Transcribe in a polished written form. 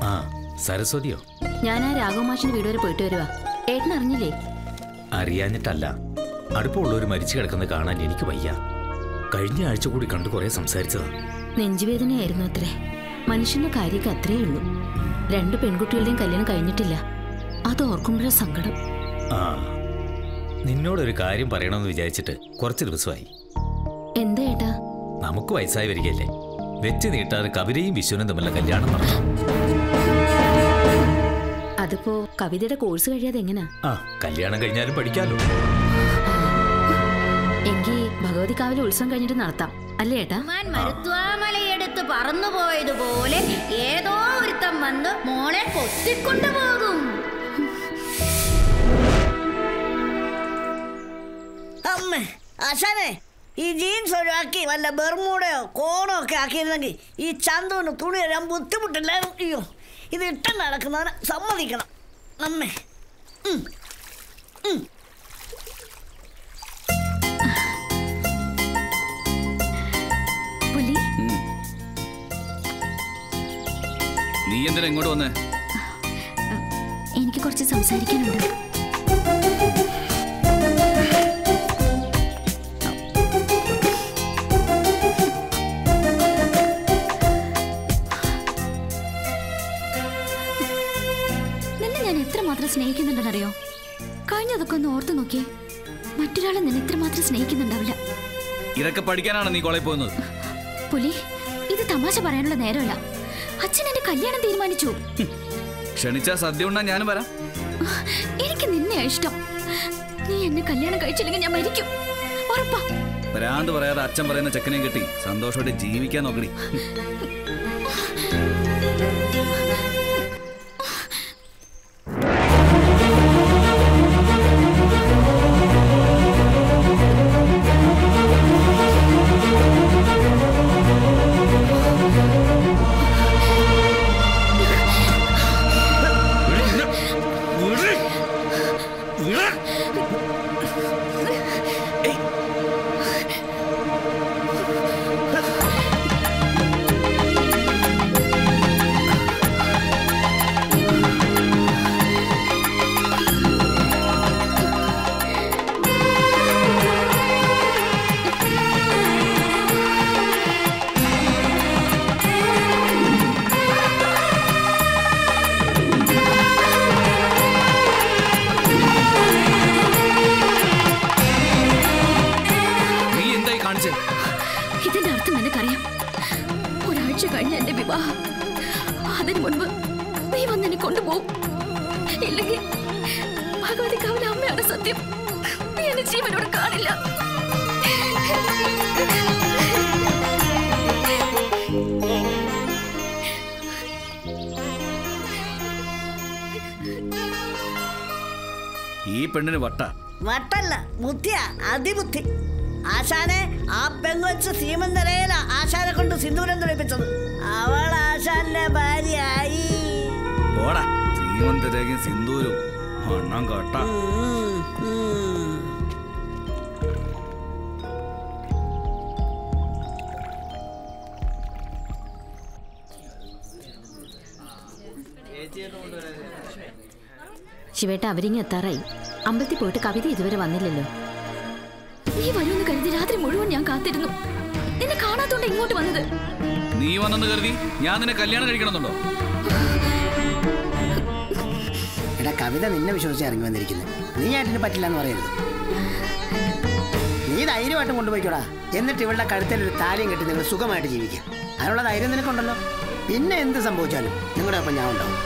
ആ സരസ്വതിയോ? ഞാൻ ആ രാഘവമാഷിന്റെ വീട് വരെ പോയിട്ട് വരുവാ. ഏട്ടൻ അറിഞ്ഞില്ലേ? അറിയാഞ്ഞിട്ടല്ല, അടുപ്പമുള്ളവർ മരിച്ചു കിടക്കുന്നത് കാണാൻ എനിക്ക് വയ്യ. കഴിഞ്ഞ ആഴ്ച കൂടി കണ്ടു കുറെ സംസാരിച്ചതാ. നെഞ്ചുവേദനയായിരുന്നു അത്രേ. മനുഷ്യന്റെ കാര്യമൊക്കെ അത്രേ ഉള്ളൂ. 2 പെൺകുട്ടികളുടെയും കല്യാണം കഴിഞ്ഞിട്ടില്ല. അത് ഓർക്കുമ്പോഴാ സങ്കടം. ആ നിന്നോടൊരു കാര്യം പറയണമെന്ന് വിചാരിച്ചിട്ട് കുറച്ച് ദിവസമായി. എന്താ ഏട്ടാ? നമുക്ക് വയസ്സായി വരികയല്ലേ, വെച്ച് നീട്ടാതെ കവിതയും വിശ്വനും തമ്മിലുള്ള കല്യാണം നടന്നു. അതിപ്പോ കവിതയുടെ കോഴ്സ് കഴിയാതെ എങ്ങനാ? ആ കല്യാണം കഴിഞ്ഞാലും പഠിക്കാലോ. എങ്കിൽ ഭഗവതി കാവിലെ ഉത്സവം കഴിഞ്ഞിട്ട് നടത്താം അല്ലേ ഏട്ടാ? മരുത്വാമലയെടുത്ത് പറന്നുപോയതുപോലെ ഏതോ ഒരുത്തം വന്ന് മോളെ കൊത്തിക്കൊണ്ടുപോകും. അമ്മേ ആശാനെ, ഈ ജീൻസ് ഒഴിവാക്കി വല്ല ബെർമൂടയോ കോണോ ഒക്കെ ആക്കിയിരുന്നെങ്കിൽ ഈ ചന്തുവിന് തുണി തരാൻ ബുദ്ധിമുട്ടില്ലായിരുന്നു. അയ്യോ, ഇത് ഇട്ടം നടക്കുന്നവനെ സമ്മതിക്കണം അമ്മേ. നീ എന്തിനാ ഇങ്ങോട്ട് വന്നേ? എനിക്ക് കുറച്ച് സംസാരിക്കാനുണ്ട്. സ്നേഹിക്കുന്നുണ്ടെന്നറിയോ? കഴിഞ്ഞതൊക്കെ ഒന്ന് ഓർത്തു നോക്കിയേ. മറ്റൊരാളെ നിന്നെ ഇത്രമാത്രം സ്നേഹിക്കുന്നുണ്ടാവില്ല. ഇതൊക്കെ പഠിക്കാനാണ് നീ കോളേജിൽ പോകുന്നത്? പുലി, ഇത് തമാശ പറയാനുള്ള നേരമല്ല. അച്ഛൻ എന്റെ കല്യാണം തീരുമാനിച്ചു. ക്ഷണിച്ചാ സദ്യ ഉണ്ണാൻ ഞാനും വരാം. എനിക്ക് നിന്നെയാ ഇഷ്ടം. നീ എന്നെ കല്യാണം കഴിച്ചില്ലെങ്കിൽ ഞാൻ മരിക്കും, ഉറപ്പാ. ഭ്രാന്ത് പറയാതെ അച്ഛൻ പറയുന്ന ചെക്കനെ കിട്ടി സന്തോഷമായിട്ട് ജീവിക്കാൻ നോക്കടി. ഇതിന്റെ അർത്ഥം എനിക്കറിയാം. ഒരാഴ്ച കഴിഞ്ഞ എന്റെ വിവാഹം. അതിനു മുൻപ് നീ വന്ന് എന്നെ കൊണ്ടുപോകും. ഇല്ലെങ്കിൽ ഭഗവതി കാവിലെ അമ്മയാണ് സത്യം. നീ എന്നെ ജീവനോട് കാണില്ല. ഈ പെണ്ണിന് വട്ടല്ല, ബുദ്ധിയാ, അതിബുദ്ധി. ആശാനെ, ആ പെങ്കൊച്ച് സീമന്തരയില ആശാനെ കൊണ്ട് സിന്ദൂരം തുളിപ്പിച്ചത്. അവൾ ആശാന്റെ ഭാര്യയായി. സീമന്തരേഖയും സിന്ദൂരും എണ്ണം കേട്ട. ശിവേട്ട, അവരിങ്ങി എത്താറായി. അമ്പലത്തിൽ പോയിട്ട് കവിത ഇതുവരെ വന്നില്ലല്ലോ. നീ വരുമെന്ന് കരുതി രാത്രി മുഴുവൻ ഞാൻ കാത്തിരുന്നു. നിന്നെ കാണാത്തോണ്ട് ഇങ്ങോട്ട് വന്നത്. നീ വന്നെന്ന് കരുതി ഞാൻ നിന്നെ കല്യാണം കഴിക്കണമെന്നുണ്ടോ? എടാ, കവിത നിന്നെ വിശ്വസിച്ച് ഇറങ്ങി വന്നിരിക്കുന്നത്. നീ ആയിട്ടിന് പറ്റില്ല എന്ന് പറയരുത്. നീ ധൈര്യമായിട്ടും കൊണ്ടുപോയിക്കോടാ. എന്നിട്ട് ഇവളുടെ കഴുത്തിൽ ഒരു താലിയും കെട്ടി നിങ്ങൾ സുഖമായിട്ട് ജീവിക്കാം. അതിനുള്ള ധൈര്യം നിനക്കുണ്ടല്ലോ. പിന്നെ എന്ത് സംഭവിച്ചാലും നിങ്ങളുടെ ഒപ്പം ഞാൻ ഉണ്ടാവും.